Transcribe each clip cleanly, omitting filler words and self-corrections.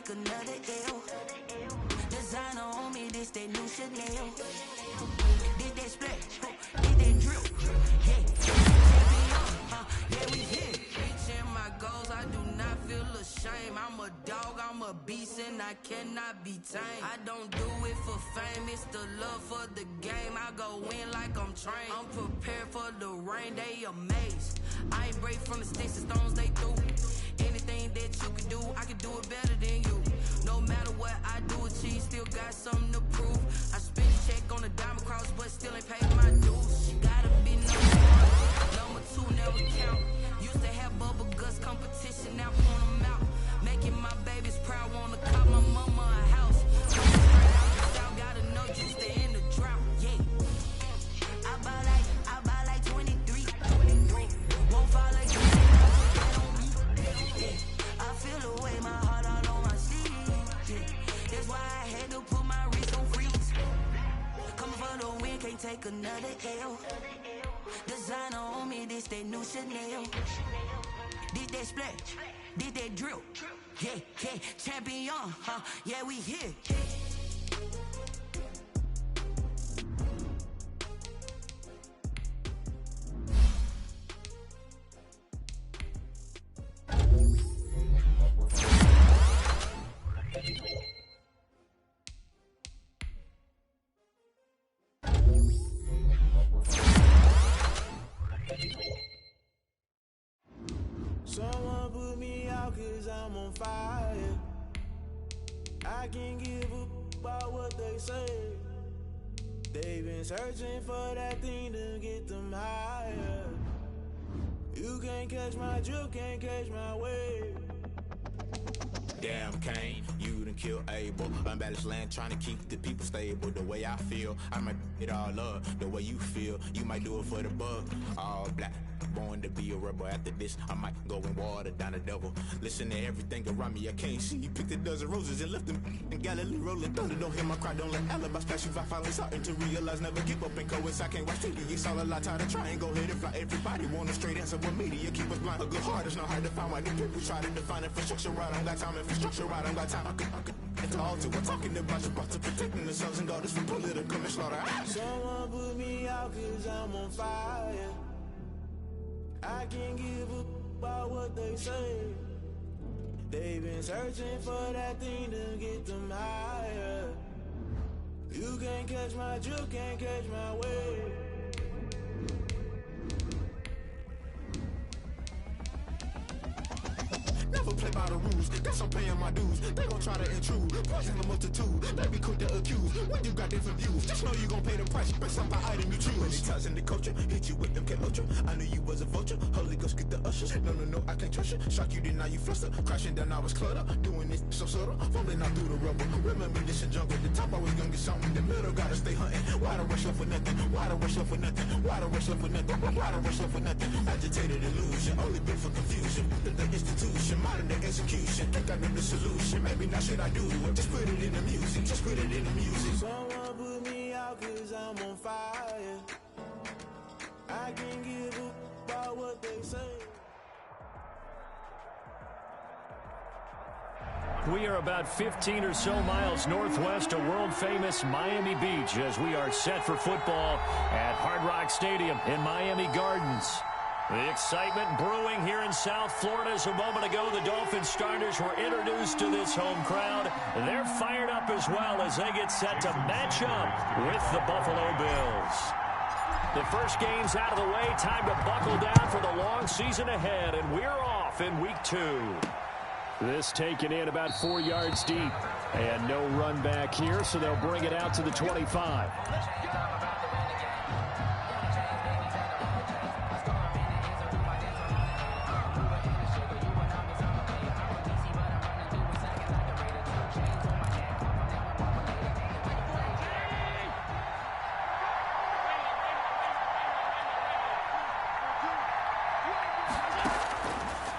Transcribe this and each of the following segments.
take another L. Designer on me, this that new Chanel. Did that splash, did that drip. Yeah, we hit. Reaching my goals, I do not feel ashamed. I'm a dog, I'm a beast, and I cannot be tamed. I don't do it for fame, it's the love for the game. I go in like I'm trained. I'm prepared for the rain, they amazed. I ain't break from the sticks and stones they threw. Anything that you can do, I can do it better than you. No matter what I do, achieve, still got something to prove. I spent a check on a diamond cross, but still ain't paid my dues. Gotta be number two, never count. Used to have bubble guts competition, now point them out. Making my babies proud, wanna call my mama a house. Y'all got enough juice to end the drought, yeah. I buy like 23. Won't fall like you, yeah. I feel the way, my heart all on my sleeve, yeah. That's why I had to put my wrist on freeze. Coming for the win, can't take another L. Designer on me, this that new Chanel. Did that splash, did that drip. Yeah, champion, yeah, we here. Someone put me out cause I'm on fire. I can't give up about what they say. They've been searching for that thing to get them higher. You can't catch my drift, can't catch my wave. Damn, Kane, you done killed Abel. Unbalanced land, trying to keep the people stable. The way I feel, I might it all up. The way you feel, you might do it for the bug. All black, born to be a rebel. After this, I might go and water down the devil. Listen to everything around me, I can't see. Picked a dozen roses and left them in Galilee rolling thunder. Don't hear my cry, don't let alibis flash. If I finally starting to realize, never give up and coincide. I can't watch TV, it's all a lot. Time to try and go ahead and fly. Everybody want a straight answer with media. Keep us blind. A good heart is not hard to find. Why the people try to define infrastructure right? I don't got time. Infrastructure right, I don't got time. I could talk to. We're talking about your to protecting the sons and daughters from political and slaughter. Someone put me out cause I'm on fire. I can't give up about what they say. They've been searching for that thing to get them higher. You can't catch my drift, can't catch my wave. Never play by the rules, guess I'm paying my dues. They gon' try to intrude, poison the multitude. They be quick to accuse, when you got different views. Just know you gon' pay the price, based on the item you choose. Many times in the culture, hit you with them Ultra. I knew you was a vulture, Holy Ghost get the ushers. No, I can't trust you. Shock you, then now you fluster. Crashing down, I was cluttered. Doing this so subtle, fumbling out through the rubble. Remember this in jungle, the top always gonna get something. In the middle, gotta stay hunting. Why the rush left for nothing? Why the rush left for nothing? Why the rush left for nothing? Why the rush left for nothing? Agitated illusion, only built for confusion. The institution, modern day execution. Think I know the solution. Maybe not should I do it? Just put it in the music. Just put it in the music. Someone put me out cause I'm on fire. I can't give up about what they say. We are about 15 or so miles northwest of world-famous Miami Beach as we are set for football at Hard Rock Stadium in Miami Gardens. The excitement brewing here in South Florida. As a moment ago, the Dolphins starters were introduced to this home crowd. They're fired up as well as they get set to match up with the Buffalo Bills. The first game's out of the way. Time to buckle down for the long season ahead, and we're off in week 2. This taken in about 4 yards deep. And no run back here, so they'll bring it out to the 25.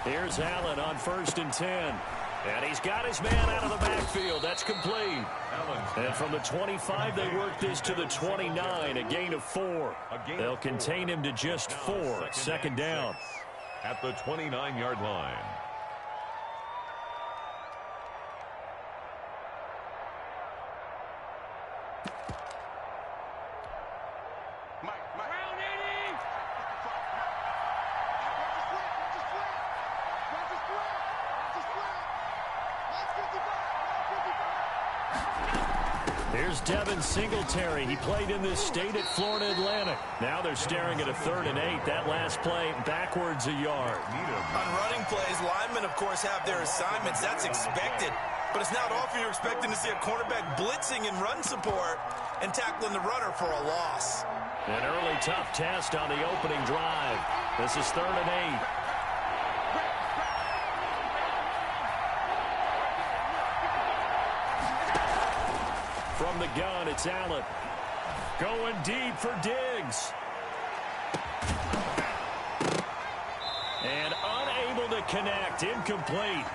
Here's Allen on 1st and 10. And he's got his man out of the backfield. That's complete. And from the 25, they work this to the 29, a gain of 4. They'll contain him to just 4. Second down. At the 29-yard line. Here's Devin Singletary. He played in this state at Florida Atlantic. Now they're staring at a 3rd and 8. That last play backwards a yard. On running plays, linemen, of course, have their assignments. That's expected. But it's not often you're expecting to see a cornerback blitzing in run support and tackling the runner for a loss. An early tough test on the opening drive. This is 3rd and 8. From the gun, it's Allen. Going deep for Diggs. And unable to connect. Incomplete.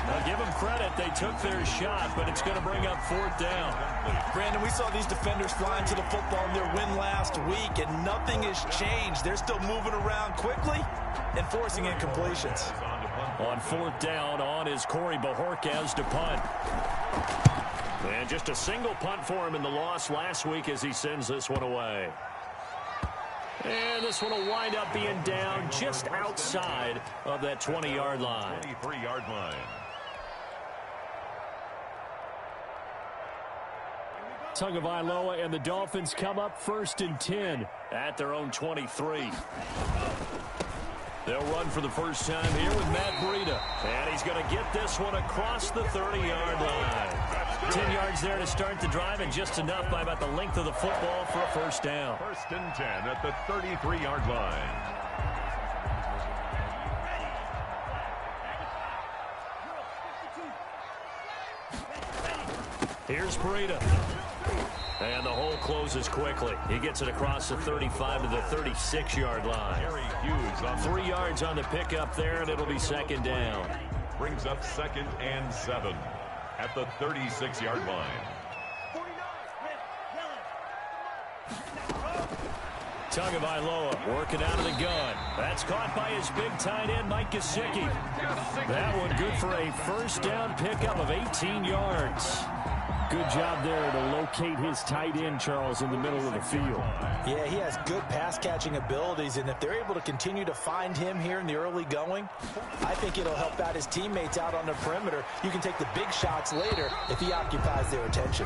Now give them credit. They took their shot, but it's going to bring up 4th down. Brandon, we saw these defenders flying to the football in their win last week, and nothing has changed. They're still moving around quickly and forcing incompletions. On 4th down, on is Corey Bajorquez to punt. And just a single punt for him in the loss last week as he sends this one away. And this one will wind up being down just outside of that 20-yard line. 23-yard line. Tagovailoa and the Dolphins come up 1st and 10 at their own 23. They'll run for the first time here with Matt Breida. And he's going to get this one across the 30-yard line. 10 yards there to start the drive, and just enough by about the length of the football for a first down. 1st and 10 at the 33-yard line. Here's Breida. And the hole closes quickly. He gets it across the 35 to the 36-yard line. 3 yards on the pickup there, and it'll be 2nd down. Brings up 2nd and 7 at the 36-yard line. Tagovailoa working out of the gun. That's caught by his big tight end, Mike Gesicki. That one good for a first down pickup of 18 yards. Good job there to locate his tight end, Charles, in the middle of the field. Yeah, he has good pass-catching abilities, and if they're able to continue to find him here in the early going, I think it'll help out his teammates out on the perimeter. You can take the big shots later if he occupies their attention.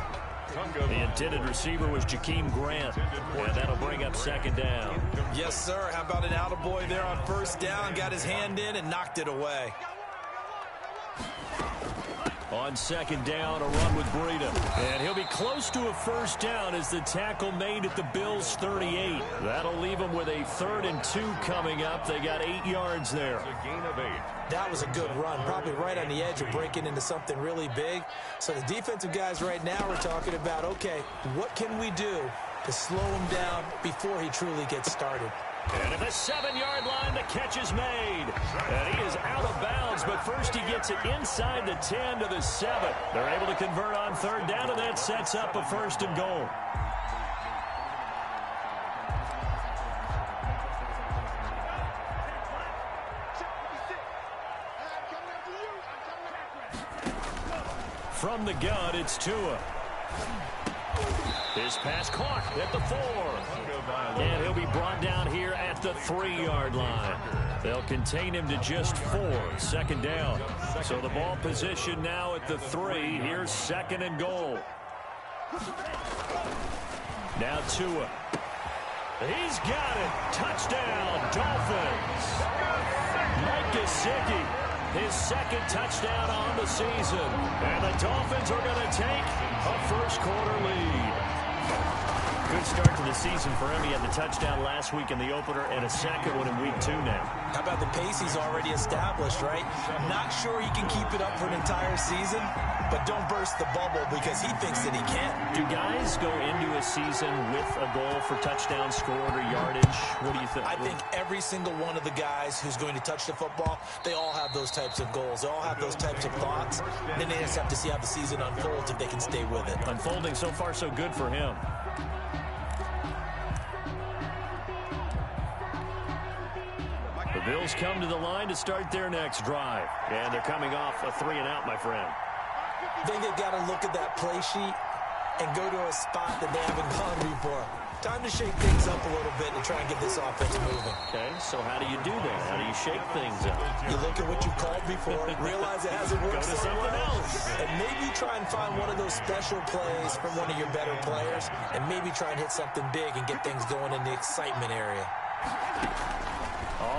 The intended receiver was Jakeem Grant, and that'll bring up 2nd down. Yes, sir. How about an attaboy there on first down? Got his hand in and knocked it away. On 2nd down, a run with Breida. And he'll be close to a first down as the tackle made at the Bills' 38. That'll leave them with a 3rd and 2 coming up. They got 8 yards there. A gain of 8. That was a good run, probably right on the edge of breaking into something really big. So the defensive guys right now are talking about, okay, what can we do to slow him down before he truly gets started? And at the 7-yard line, the catch is made. And he is out of bounds, but first he gets it inside the 10 to the 7. They're able to convert on 3rd down, and that sets up a 1st and goal. From the gun, it's Tua. His pass caught at the 4. And he'll be brought down here at the 3-yard line. They'll contain him to just 4. 2nd down. So the ball position now at the 3. Here's 2nd and goal. Now Tua. He's got it. Touchdown, Dolphins. Mike Gesicki, his 2nd touchdown on the season. And the Dolphins are going to take a first-quarter lead. Good start to the season for him. He had the touchdown last week in the opener and a 2nd one in week 2 now. How about the pace he's already established, right? Not sure he can keep it up for an entire season, but don't burst the bubble because he thinks that he can. Do guys go into a season with a goal for touchdown scored or yardage? What do you think? I think every single one of the guys who's going to touch the football, they all have those types of goals. They all have those types of thoughts. Then they just have to see how the season unfolds if they can stay with it. Unfolding so far so good for him. The Bills come to the line to start their next drive. And they're coming off a 3-and-out, my friend. I think they've got to look at that play sheet and go to a spot that they haven't gone before. Time to shake things up a little bit and try and get this offense moving. Okay, so how do you do that? How do you shake things up? You look at what you called before, realize it hasn't worked so something well, else. and maybe try and find one of those special plays from one of your better players, and maybe try and hit something big and get things going in the excitement area.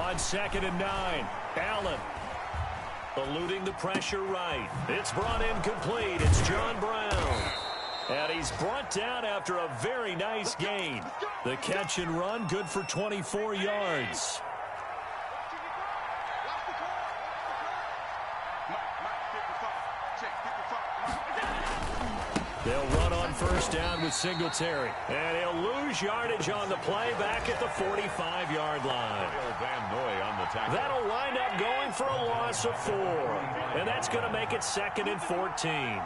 On 2nd and 9, Allen eluding the pressure right. It's brought in complete. It's John Brown. And he's brought down after a very nice gain. The catch and run, good for 24 yards. They'll run on 1st down with Singletary. And he'll lose yardage on the play back at the 45-yard line. That'll wind up going for a loss of 4. And that's going to make it 2nd and 14.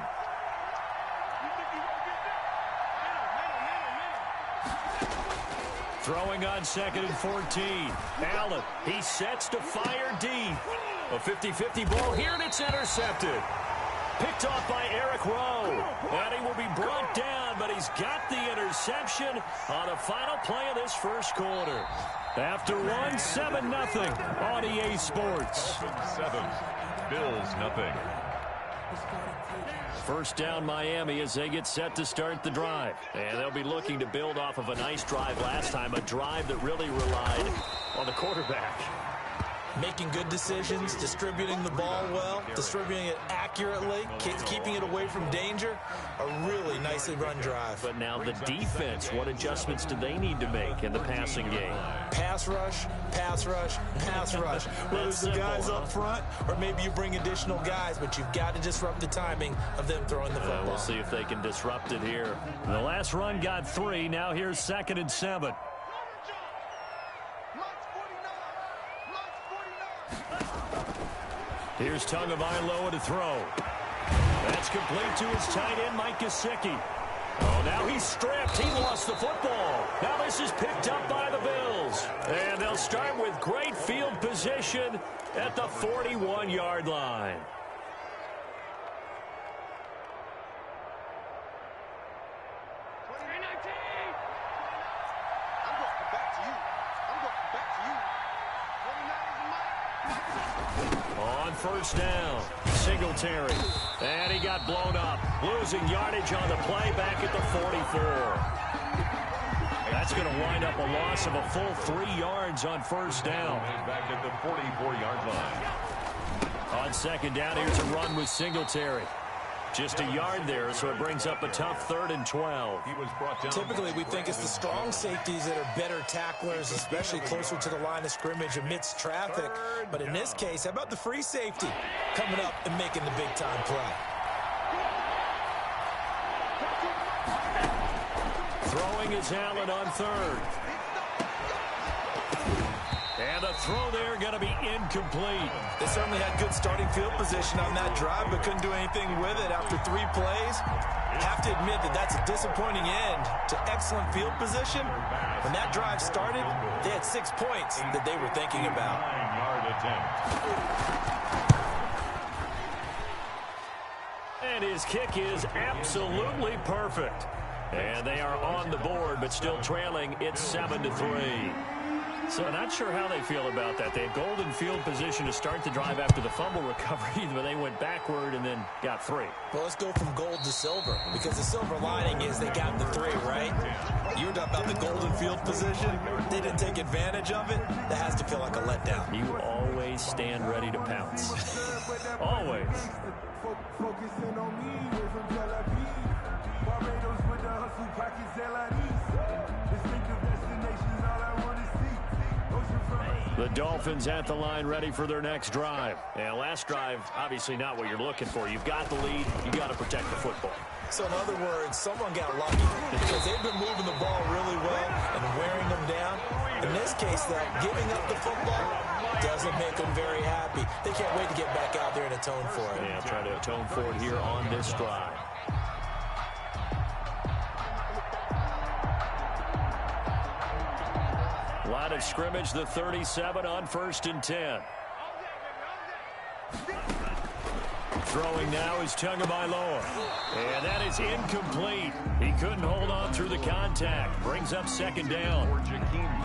Throwing on 2nd and 14. Allen, he sets to fire deep. A 50-50 ball here, and it's intercepted. Picked off by Eric Rowe. And he will be brought down, but he's got the interception on the final play of this first quarter. After 7-0 on EA Sports. 7, Bills nothing. 1st down Miami as they get set to start the drive. And they'll be looking to build off of a nice drive last time, a drive that really relied on the quarterback. Making good decisions, distributing the ball well, distributing it accurately, keeping it away from danger. A really nicely run drive. But now the defense, what adjustments do they need to make in the passing game? Pass rush, pass rush, pass rush. Whether it's the guys up front or maybe you bring additional guys, but you've got to disrupt the timing of them throwing the football. We'll see if they can disrupt it here. The last run got 3. Now here's 2nd and 7. Here's Tagovailoa to throw. That's complete to his tight end, Mike Gesicki. Oh, now he's stripped. He lost the football. Now this is picked up by the Bills. And they'll start with great field position at the 41-yard line. On 1st down, Singletary. And he got blown up. Losing yardage on the play back at the 44. That's going to wind up a loss of a full 3 yards on 1st down. Back at the 44-yard line. On 2nd down, here's a run with Singletary. Just a yard there, so it brings up a tough 3rd and 12. He was brought down. Typically, we think it's the strong safeties that are better tacklers, especially closer to the line of scrimmage amidst traffic. But in this case, how about the free safety coming up and making the big-time play? Throwing is Allen on 3rd. And the throw there going to be incomplete. They certainly had good starting field position on that drive, but couldn't do anything with it after 3 plays. Have to admit that that's a disappointing end to excellent field position. When that drive started, they had 6 points that they were thinking about. 9-yard attempt. And his kick is absolutely perfect. And they are on the board, but still trailing. It's 7-3. So not sure how they feel about that. They had golden field position to start the drive after the fumble recovery, but they went backward and then got 3. Well, let's go from gold to silver, because the silver lining is they got the 3, right? You were talking about the golden field position. They didn't take advantage of it. That has to feel like a letdown. You always stand ready to pounce. Always. Focusing on me with some jalapenos. Barbados with the hustle pockets, distinctive destinations, all I want to see. The Dolphins at the line ready for their next drive. And last drive, obviously not what you're looking for. You've got the lead. You got to protect the football. So in other words, someone got lucky because they've been moving the ball really well and wearing them down. In this case, though, giving up the football doesn't make them very happy. They can't wait to get back out there and atone for it. Yeah, try to atone for it here on this drive. Line of scrimmage, the 37 on 1st and 10. Throwing now is Tagovailoa. And that is incomplete. He couldn't hold on through the contact. Brings up second down.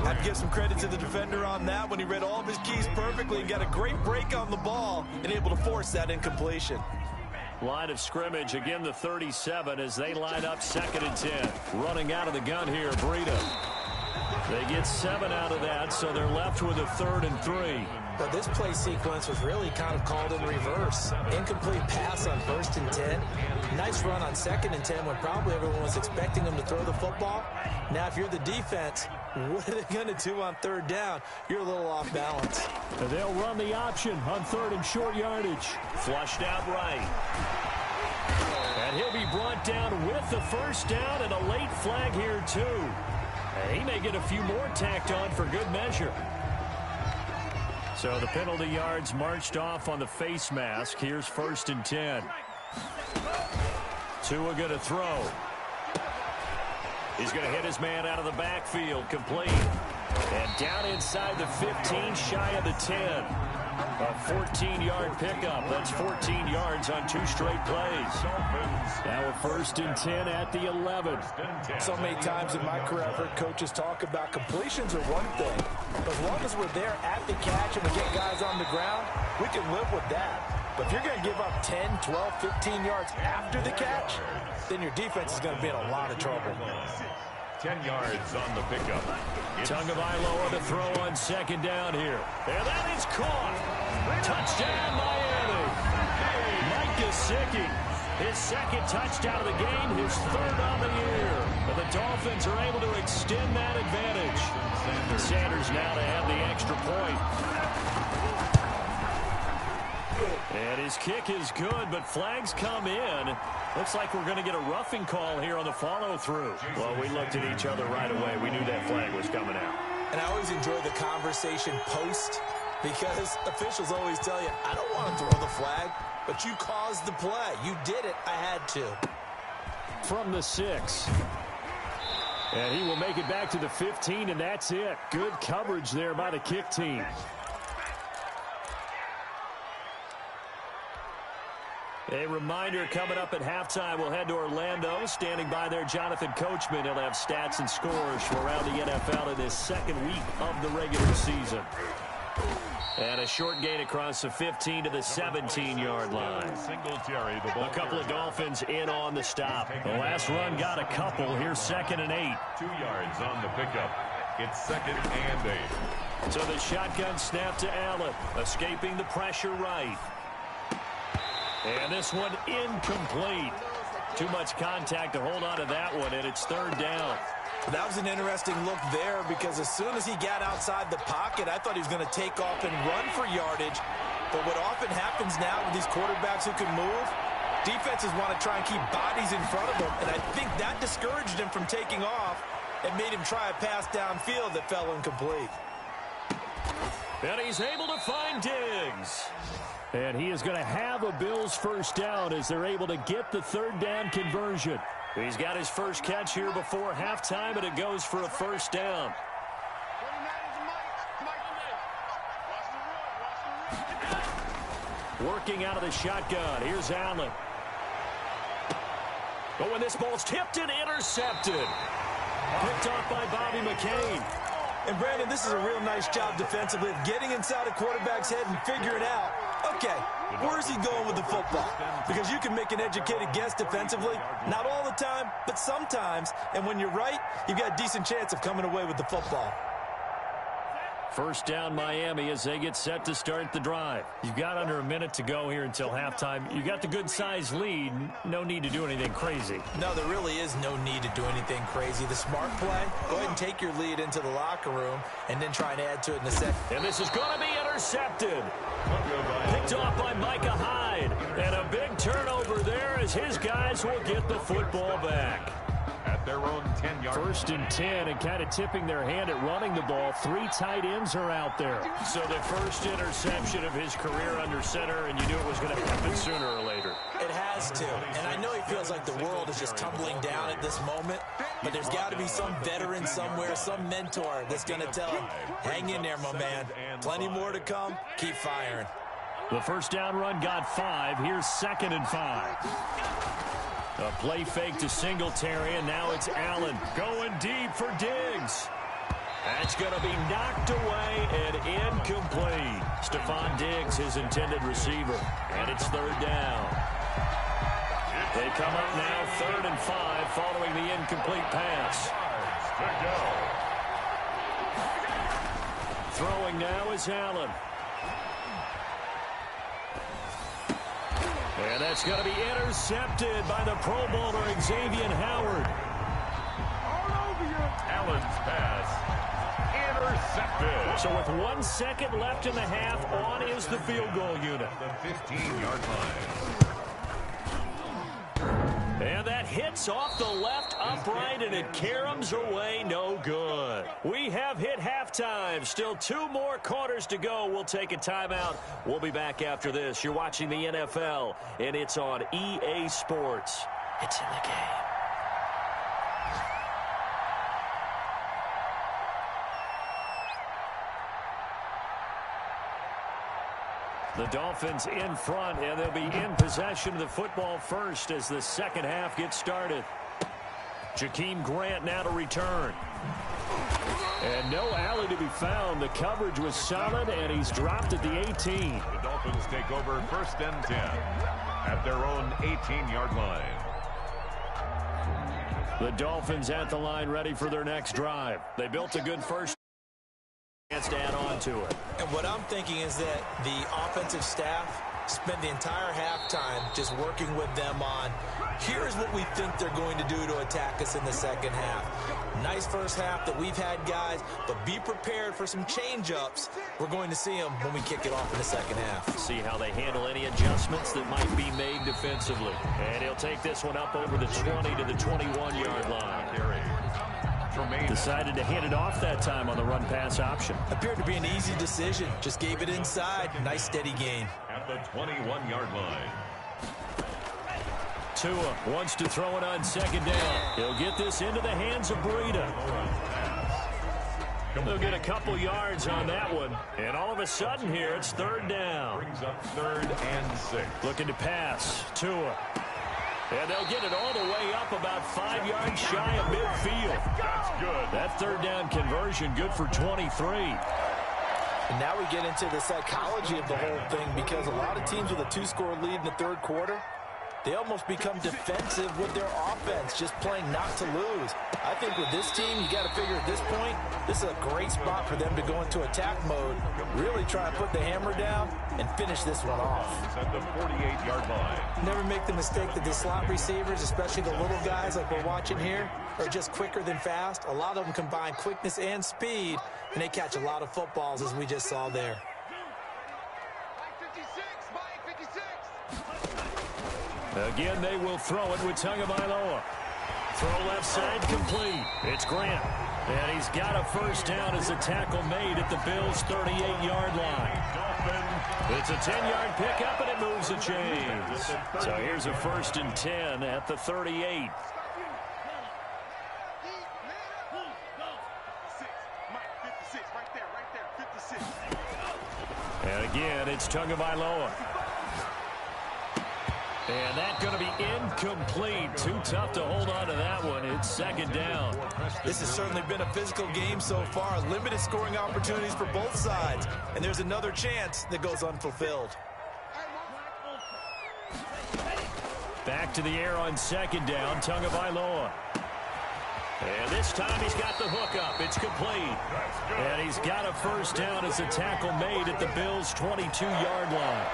I'd give some credit to the defender on that when he read all of his keys perfectly and got a great break on the ball and able to force that incompletion. Line of scrimmage, again the 37 as they line up 2nd and 10. Running out of the gun here, Breida. They get 7 out of that, so they're left with a 3rd and 3. But this play sequence was really kind of called in reverse. Incomplete pass on 1st and 10. Nice run on 2nd and 10 when probably everyone was expecting them to throw the football. Now, if you're the defense, what are they going to do on 3rd down? You're a little off balance. And they'll run the option on 3rd and short yardage. Flushed out right. And he'll be brought down with the first down and a late flag here, too. He may get a few more tacked on for good measure. So the penalty yards marched off on the face mask. Here's 1st and 10. Tua going to throw. He's going to hit his man out of the backfield. Complete. And down inside the 15, shy of the 10. A 14-yard pickup. That's 14 yards on 2 straight plays. Now a 1st and 10 at the 11. So many times in my career I've heard coaches talk about completions are one thing. But as long as we're there at the catch and we get guys on the ground, we can live with that. But if you're going to give up 10, 12, 15 yards after the catch, then your defense is going to be in a lot of trouble. 10 yards on the pickup. Tagovailoa to throw on 2nd down here. And that is caught. Touchdown, Miami. Mike Gesicki, his 2nd touchdown of the game, his 3rd on the year. But the Dolphins are able to extend that advantage. Sanders now to have the extra point. And his kick is good, but flags come in. Looks like we're going to get a roughing call here on the follow-through. Well, we looked at each other right away. We knew that flag was coming out. And I always enjoy the conversation post because officials always tell you, I don't want to throw the flag, but you caused the play. You did it. I had to. From the 6. And he will make it back to the 15, and that's it. Good coverage there by the kick team. A reminder, coming up at halftime, we'll head to Orlando. Standing by there, Jonathan Coachman. He'll have stats and scores from around the NFL in this 2nd week of the regular season. And a short gain across the 15 to the 17-yard line. A couple of Dolphins in on the stop. The last run got a couple. Here's 2nd and 8. 2 yards on the pickup. It's 2nd and 8. So the shotgun snap to Allen. Escaping the pressure right. And this one incomplete. Too much contact to hold on to that one, and it's 3rd down. That was an interesting look there because as soon as he got outside the pocket, I thought he was going to take off and run for yardage. But what often happens now with these quarterbacks who can move, defenses want to try and keep bodies in front of them, and I think that discouraged him from taking off and made him try a pass downfield that fell incomplete. And he's able to find Diggs. And he is going to have a Bills first down as they're able to get the 3rd down conversion. He's got his first catch here before halftime, and it goes for a first down. Working out of the shotgun. Here's Allen. Oh, and this ball's tipped and intercepted. Picked off by Bobby McCain. And, Brandon, this is a real nice job defensively of getting inside a quarterback's head and figuring out, okay, where's he going with the football? Because you can make an educated guess defensively. Not all the time, but sometimes. And when you're right, you've got a decent chance of coming away with the football. First down, Miami, as they get set to start the drive. You've got under a minute to go here until halftime. You got the good-sized lead. No need to do anything crazy. No, there really is no need to do anything crazy. The smart play, go ahead and take your lead into the locker room and then try and add to it in the second. And this is going to be intercepted. Picked off by Micah Hyde. And a big turnover there as his guys will get the football back. At their own 10-yard. 1st and 10, and kind of tipping their hand at running the ball. 3 tight ends are out there. So the first interception of his career under center, and you knew it was going to happen sooner or later. It has to. And I know he feels like the world is just tumbling down at this moment, but there's got to be some veteran somewhere, some mentor that's going to tell him, hang in there, my man. Plenty more to come. Keep firing. The first down run got 5. Here's 2nd and 5. A play fake to Singletary, and now it's Allen going deep for Diggs. That's going to be knocked away and incomplete. Stephon Diggs, his intended receiver, and it's 3rd down. They come up now 3rd and 5 following the incomplete pass. Throwing now is Allen. And that's going to be intercepted by the Pro Bowler Xavier Howard. Allen's pass intercepted. So with 1 second left in the half, on is the field goal unit. The 15-yard line. And that hits off the left upright, and it caroms away no good. We have hit halftime. Still 2 more quarters to go. We'll take a timeout. We'll be back after this. You're watching the NFL, and it's on EA Sports. It's in the game. The Dolphins in front, and they'll be in possession of the football first as the second half gets started. Jakeem Grant now to return. And no alley to be found. The coverage was solid, and he's dropped at the 18. The Dolphins take over 1st and 10 at their own 18-yard line. The Dolphins at the line ready for their next drive. They built a good first chance to add on to it. And what I'm thinking is that the offensive staff spent the entire halftime just working with them on, here's what we think they're going to do to attack us in the second half. Nice first half that we've had, guys, but be prepared for some change-ups. We're going to see them when we kick it off in the second half. See how they handle any adjustments that might be made defensively. And he'll take this one up over the 20 to the 21-yard line. Decided to hand it off that time on the run-pass option. Appeared to be an easy decision. Just gave it inside. Nice, steady gain. At the 21-yard line. Tua wants to throw it on 2nd down. He'll get this into the hands of Breida. They'll get a couple yards on that one. And all of a sudden here, it's 3rd down. Brings up 3rd and 6. Looking to pass. Tua. And they'll get it all the way up about 5 yards shy of midfield. That's good. That 3rd down conversion good for 23. And now we get into the psychology of the whole thing, because a lot of teams with a 2-score lead in the 3rd quarter, they almost become defensive with their offense, just playing not to lose. I think with this team, you got to figure at this point, this is a great spot for them to go into attack mode, really try and put the hammer down and finish this one off. At the 48-yard line. Never make the mistake that the slot receivers, especially the little guys like we're watching here, are just quicker than fast. A lot of them combine quickness and speed, and they catch a lot of footballs, as we just saw there. Again, they will throw it with Tagovailoa. Throw left side complete. It's Grant. And he's got a first down as a tackle made at the Bills' 38-yard line. It's a 10-yard pickup, and it moves the chains. So here's a 1st and 10 at the 38. And again, it's Tagovailoa. And that's going to be incomplete. Too tough to hold on to that one. It's 2nd down. This has certainly been a physical game so far. Limited scoring opportunities for both sides. And there's another chance that goes unfulfilled. Back to the air on 2nd down, Tagovailoa. And this time he's got the hook up. It's complete. And he's got a first down as a tackle made at the Bills' 22-yard line.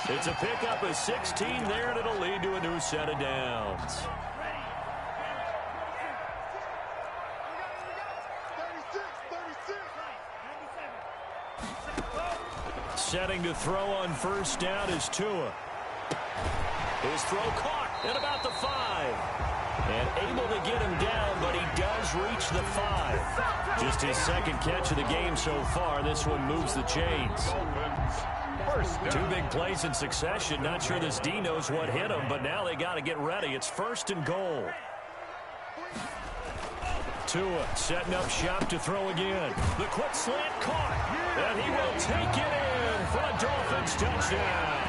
It's a pickup of 16 there, and it'll lead to a new set of downs. Setting to throw on 1st down is Tua. His throw caught at about the 5. And able to get him down, but he does reach the 5. Just his 2nd catch of the game so far. This one moves the chains. 2 big plays in succession. Not sure this D knows what hit him, but now they got to get ready. It's 1st and goal. Tua setting up shop to throw again. The quick slant caught, and he will take it in for a Dolphins touchdown.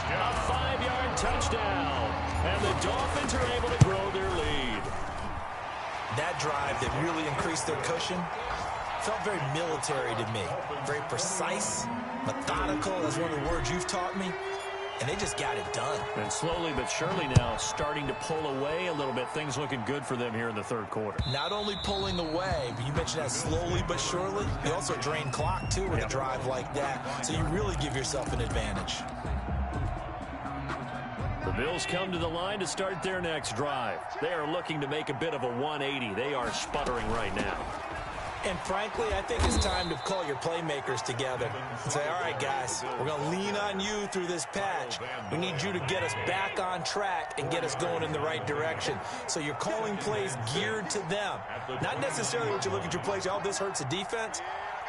A 5-yard touchdown. And the Dolphins are able to grow their lead. That drive that really increased their cushion felt very military to me. Very precise, methodical. That's one of the words you've taught me. And they just got it done. And slowly but surely now starting to pull away a little bit. Things looking good for them here in the third quarter. Not only pulling away, but you mentioned that slowly but surely. They also drain clock, too, with a drive like that. So you really give yourself an advantage. The Bills come to the line to start their next drive. They are looking to make a bit of a 180. They are sputtering right now. And frankly, I think it's time to call your playmakers together and say, all right, guys, we're going to lean on you through this patch. We need you to get us back on track and get us going in the right direction. So you're calling plays geared to them. Not necessarily what you look at your plays, oh, this hurts the defense.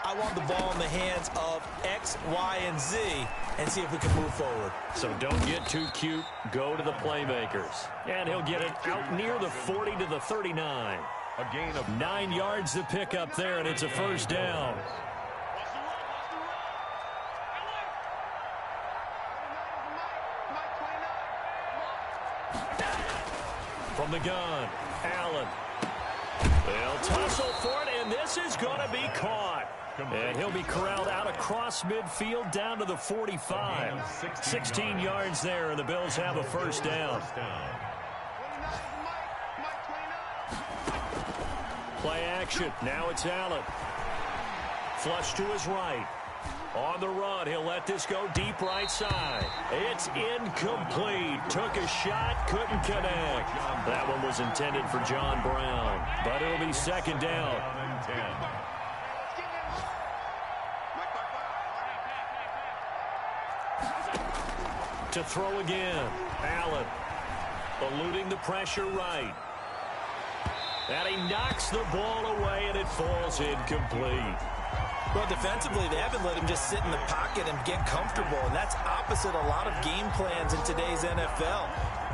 I want the ball in the hands of X, Y, and Z and see if we can move forward. So don't get too cute. Go to the playmakers. And he'll get it out near the 40 to the 39. A gain of 9 yards to pick up there, and it's a first down. From the gun, Allen. They'll tussle for it, and this is going to be caught. And he'll be corralled out across midfield down to the 45. 16 yards there, and the Bills have a first down. Play action. Now it's Allen. Flush to his right. On the run, he'll let this go deep right side. It's incomplete. Took a shot, couldn't connect. That one was intended for John Brown, but it'll be second down. To throw again. Allen eluding the pressure right. And he knocks the ball away, and it falls incomplete. Well, defensively, they haven't let him just sit in the pocket and get comfortable, and that's opposite a lot of game plans in today's NFL.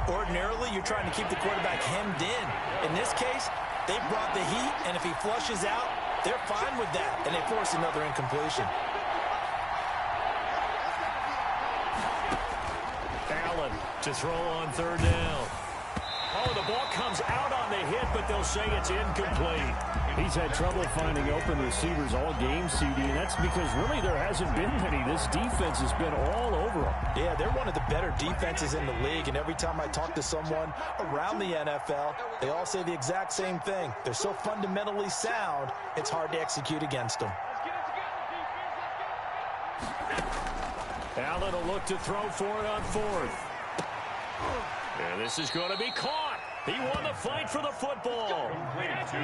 Ordinarily, you're trying to keep the quarterback hemmed in. In this case, they brought the heat, and if he flushes out, they're fine with that, and they force another incompletion. Allen to throw on third down. Oh, the ball comes out on the hit, but they'll say it's incomplete. He's had trouble finding open receivers all game, CD, and that's because really there hasn't been many. This defense has been all over them. Yeah, they're one of the better defenses in the league, and every time I talk to someone around the NFL, they all say the exact same thing. They're so fundamentally sound, it's hard to execute against them. Allen will look to throw for it on fourth. And this is going to be caught. He won the fight for the football.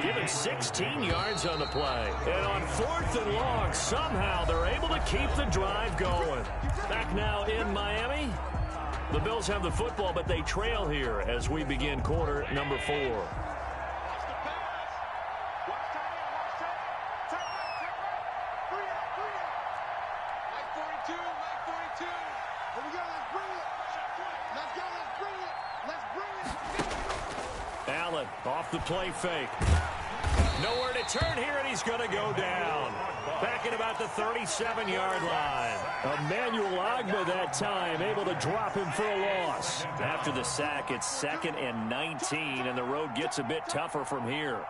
Given 16 yards on the play. And on fourth and long, somehow they're able to keep the drive going. Back now in Miami. The Bills have the football, but they trail here as we begin quarter number 4. Allen off the play fake. Nowhere to turn here, and he's going to go down. Back at about the 37-yard line. Emmanuel Ogbah that time, able to drop him for a loss. After the sack, it's 2nd and 19, and the road gets a bit tougher from here.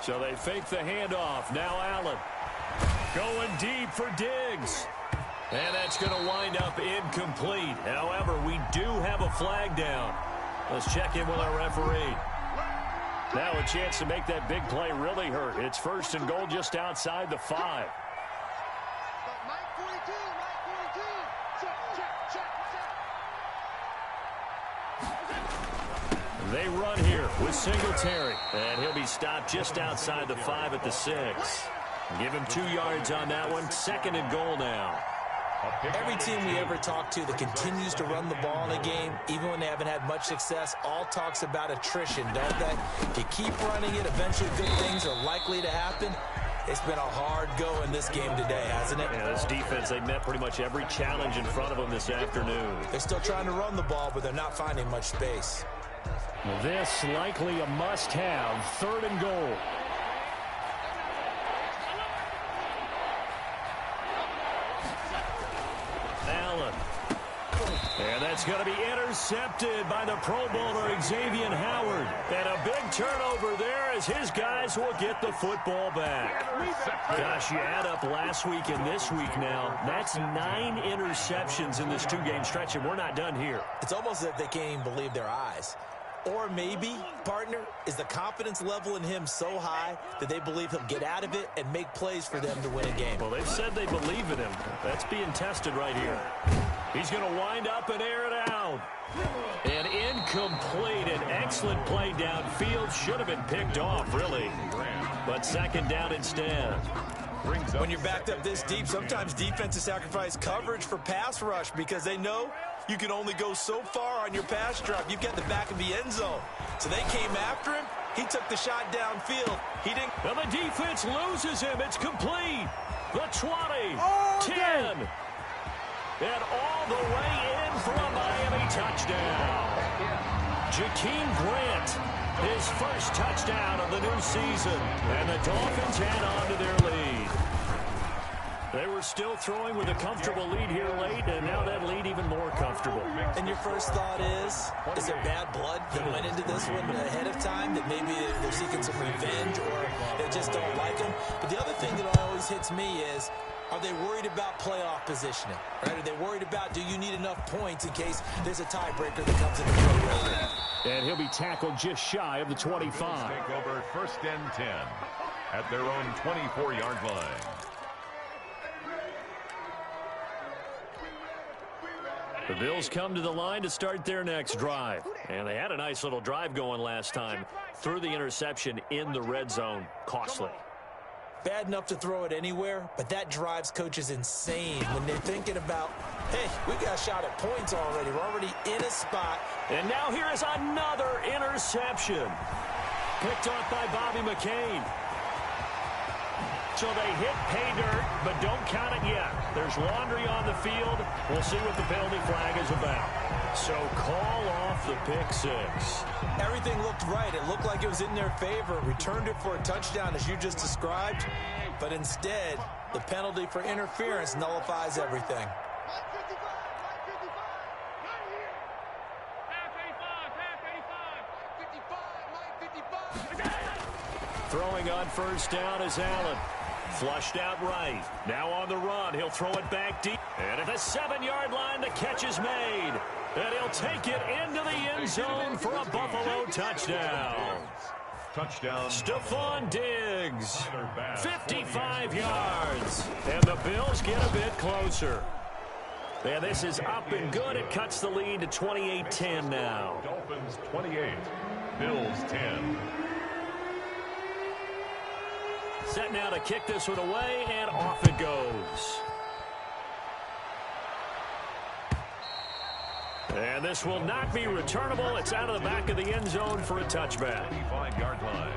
So they fake the handoff. Now Allen going deep for Diggs. And that's going to wind up incomplete. However, we do have a flag down. Let's check in with our referee. Now a chance to make that big play really hurt. It's 1st and goal just outside the 5. They run here with Singletary. And he'll be stopped just outside the 5 at the 6. Give him 2 yards on that one. 2nd and goal now. Every team we ever talk to that continues to run the ball in a game, even when they haven't had much success, all talks about attrition, don't they? If you keep running it, eventually good things are likely to happen. It's been a hard go in this game today, hasn't it? Yeah, this defense, they met pretty much every challenge in front of them this afternoon. They're still trying to run the ball, but they're not finding much space. This likely a must-have, 3rd and goal. Allen. And that's going to be intercepted by the Pro Bowler Xavier Howard. And a big turnover there as his guys will get the football back. Gosh, you add up last week and this week now. That's 9 interceptions in this 2-game stretch, and we're not done here. It's almost as if they can't even believe their eyes. Or maybe, partner, is the confidence level in him so high that they believe he'll get out of it and make plays for them to win a game. Well, they've said they believe in him. That's being tested right here. He's going to wind up and air it out. And incomplete. An excellent play downfield. Should have been picked off, really. But 2nd down instead. When you're backed up this deep, sometimes defenses sacrifice coverage for pass rush because they know you can only go so far on your pass drop. You've got the back of the end zone. So they came after him. He took the shot downfield. He didn't. Well, the defense loses him. It's complete. The 20, 10. And all the way in for a Miami touchdown. Jakeem Grant, his first touchdown of the new season. And the Dolphins add on to their lead. They were still throwing with a comfortable lead here late, and now that lead even more comfortable. And your first thought is there bad blood that went into this one ahead of time, that maybe they're seeking some revenge or they just don't like him? But the other thing that always hits me is, are they worried about playoff positioning? Right? Are they worried about, do you need enough points in case there's a tiebreaker that comes into play? And he'll be tackled just shy of the 25. Take over 1st and 10 at their own 24-yard line. The Bills come to the line to start their next drive. And they had a nice little drive going last time. Threw the interception in the red zone. Costly. Bad enough to throw it anywhere, but that drives coaches insane when they're thinking about, hey, we got a shot at points already. We're already in a spot. And now here is another interception. Picked off by Bobby McCain. So they hit pay dirt, but don't count it yet. There's laundry on the field. We'll see what the penalty flag is about. So call off the pick 6. Everything looked right. It looked like it was in their favor. Returned it for a touchdown, as you just described. But instead, the penalty for interference nullifies everything. Throwing on 1st down is Allen. Flushed out right. Now on the run. He'll throw it back deep. And at the 7-yard line, the catch is made. And he'll take it into the end zone for a Buffalo touchdown. Touchdown. Stephon Diggs. 55 yards. And the Bills get a bit closer. And this is up and good. It cuts the lead to 28-10 now. Dolphins 28. Bills 10. Set now to kick this one away, and off it goes. And this will not be returnable. It's out of the back of the end zone for a touchback. 25-yard line.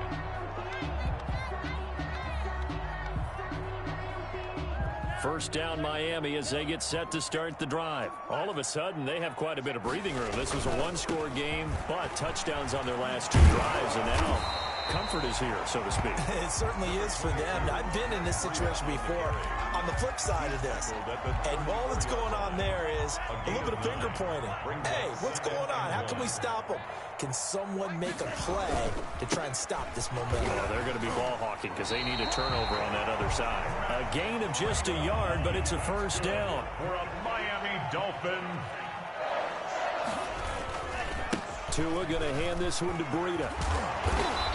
First down Miami as they get set to start the drive. All of a sudden, they have quite a bit of breathing room. This was a one-score game, but touchdowns on their last 2 drives, and now comfort is here, so to speak. It certainly is for them. I've been in this situation before on the flip side of this. And all that's going on there is a little bit of finger pointing. Hey, what's going on? How can we stop them? Can someone make a play to try and stop this momentum? Well, they're going to be ball hawking because they need a turnover on that other side. A gain of just a yard, but it's a first down. For a Miami Dolphin. Tua going to hand this one to Breida.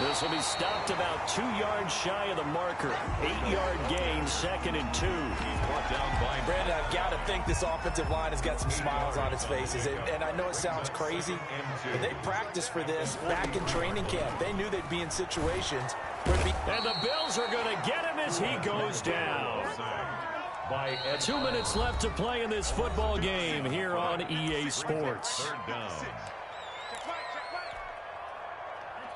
This will be stopped about 2 yards shy of the marker. 8-yard gain, 2nd and 2. He's brought down by Brandon, I've got to think this offensive line has got some smiles on its faces. And I know it sounds crazy, but they practiced for this back in training camp. They knew they'd be in situations where it'd be. And the Bills are going to get him as he goes down. 2 minutes left to play in this football game here on EA Sports. 3rd down.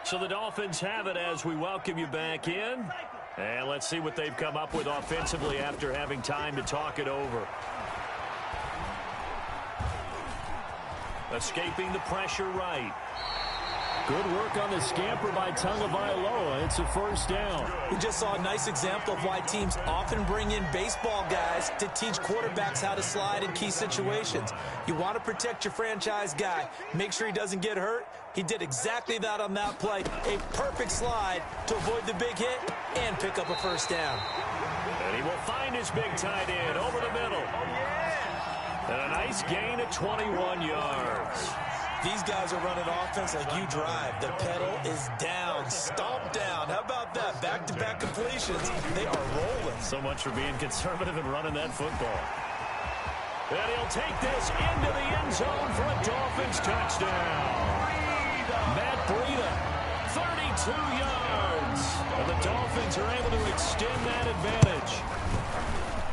So the Dolphins have it as we welcome you back in. And let's see what they've come up with offensively after having time to talk it over. Escaping the pressure right. Good work on the scamper by Tagovailoa. It's a first down. We just saw a nice example of why teams often bring in baseball guys to teach quarterbacks how to slide in key situations. You want to protect your franchise guy. Make sure he doesn't get hurt. He did exactly that on that play. A perfect slide to avoid the big hit and pick up a first down. And he will find his big tight end over the middle. And a nice gain of 21 yards. These guys are running offense like you drive. The pedal is down, stomp down. How about that? Back-to-back completions. They are rolling. So much for being conservative and running that football. And he'll take this into the end zone for a Dolphins touchdown. Matt Breida, 32 yards. And the Dolphins are able to extend that advantage.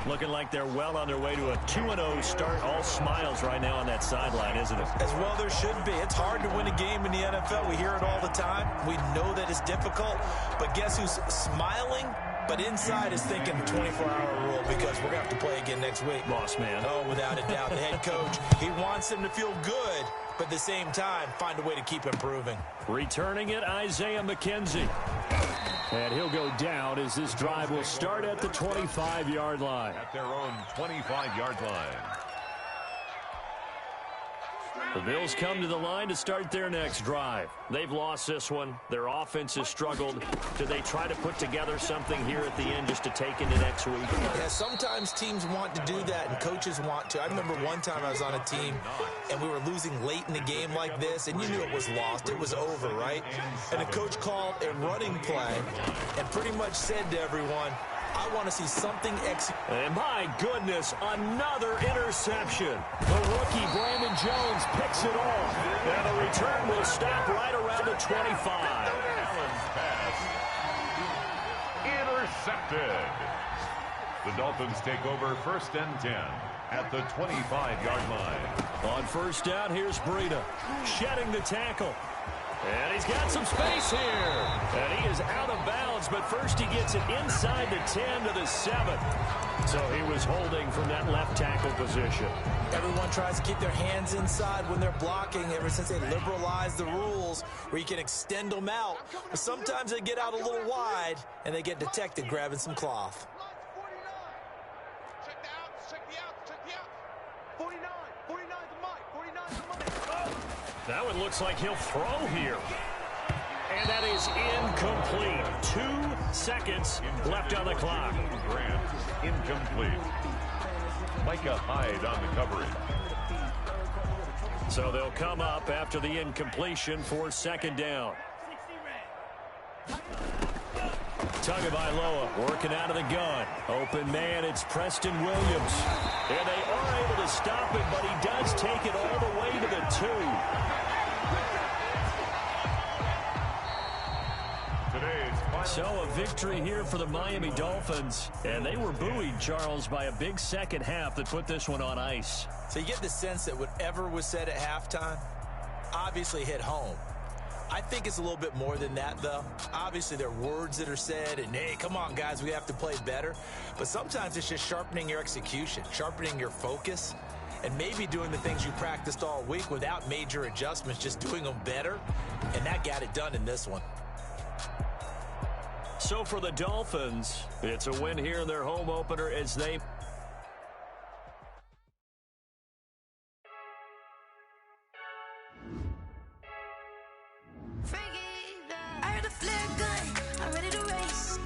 Looking like they're well on their way to a 2-0 start. All smiles right now on that sideline, isn't it? As well there should be. It's hard to win a game in the NFL. We hear it all the time. We know that it's difficult. But guess who's smiling? But inside is thinking 24-hour rule because we're going to have to play again next week. Boss man. Oh, without a doubt. The head coach, he wants them to feel good, but at the same time, find a way to keep improving. Returning it, Isaiah McKenzie. And he'll go down as this drive will start at the 25-yard line. At their own 25-yard line. The Bills come to the line to start their next drive. They've lost this one. Their offense has struggled. Do they try to put together something here at the end just to take into next week? Yeah, sometimes teams want to do that and coaches want to. I remember one time I was on a team and we were losing late in the game like this and you knew it was lost. It was over, right? And the coach called a running play and pretty much said to everyone, I want to see something And my goodness, another interception. The rookie, Brandon Jones, picks it off. And the return will stop right around the 25. Allen's pass. Intercepted. The Dolphins take over 1st and 10 at the 25-yard line. On first down, here's Breida. Shedding the tackle. And he's got some space here. And he is out of bounds, but first he gets it inside the 10 to the 7. So he was holding from that left tackle position. Everyone tries to keep their hands inside when they're blocking ever since they liberalized the rules where you can extend them out. But sometimes they get out a little wide and they get detected grabbing some cloth. That one looks like he'll throw here. And that is incomplete. 2 seconds left on the clock. Grant, incomplete. Micah Hyde on the coverage. So they'll come up after the incompletion for 2nd down. Tagovailoa working out of the gun. Open man, it's Preston Williams. And they are able to stop it, but he does take it all the way to the 2. So a victory here for the Miami Dolphins. And they were buoyed, Charles, by a big second half that put this one on ice. So you get the sense that whatever was said at halftime obviously hit home. I think it's a little bit more than that, though. Obviously, there are words that are said, and, hey, come on, guys, we have to play better. But sometimes it's just sharpening your execution, sharpening your focus, and maybe doing the things you practiced all week without major adjustments, just doing them better, and that got it done in this one. So for the Dolphins, it's a win here in their home opener as they... I heard a flare gun, I'm ready to race.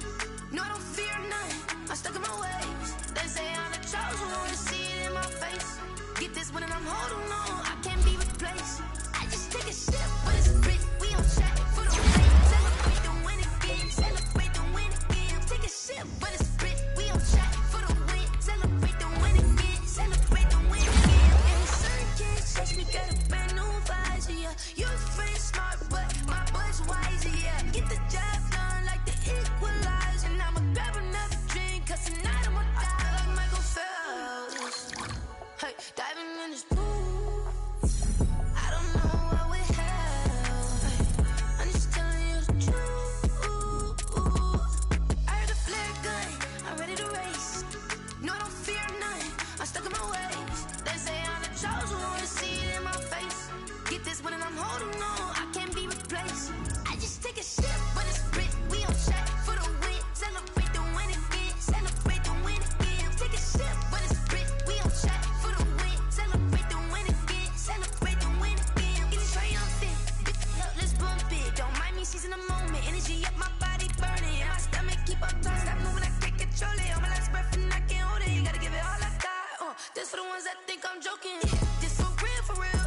No, I don't fear none, I'm stuck in my ways. They say I'm the chosen one, see it in my face. Get this one and I'm holding on, I can't be replaced. I just take a sip, but it's free, we on track for the win. Celebrate the win again, celebrate the win again. Take a sip, but it's free, we on track for the win. Celebrate the win again, celebrate the win again. And certain kids chase me, got a brand new visor, yeah. Your friend's smart, but my boy's wiser, yeah. Get the job done like the equalizer. And I'ma grab another drink, cause tonight I'm stuck in my ways. They say I'm the chosen one, see it in my face. Get this one and I'm holding on, I can't be replaced. I just take a sip, but it's Brit, we on track for the win. Celebrate the win again, celebrate the win again. Take a sip, but it's Brit, we on track for the win. Celebrate the win again, celebrate the win again. Get it triumphant, look, let's bump it. Don't mind me seizing the moment, energy up my body burning. My stomach keep up tight, stop moving, I can't control it. On my last breath and I can't hold it. You gotta give it all I got. This for the ones that think I'm joking. This for real, for real.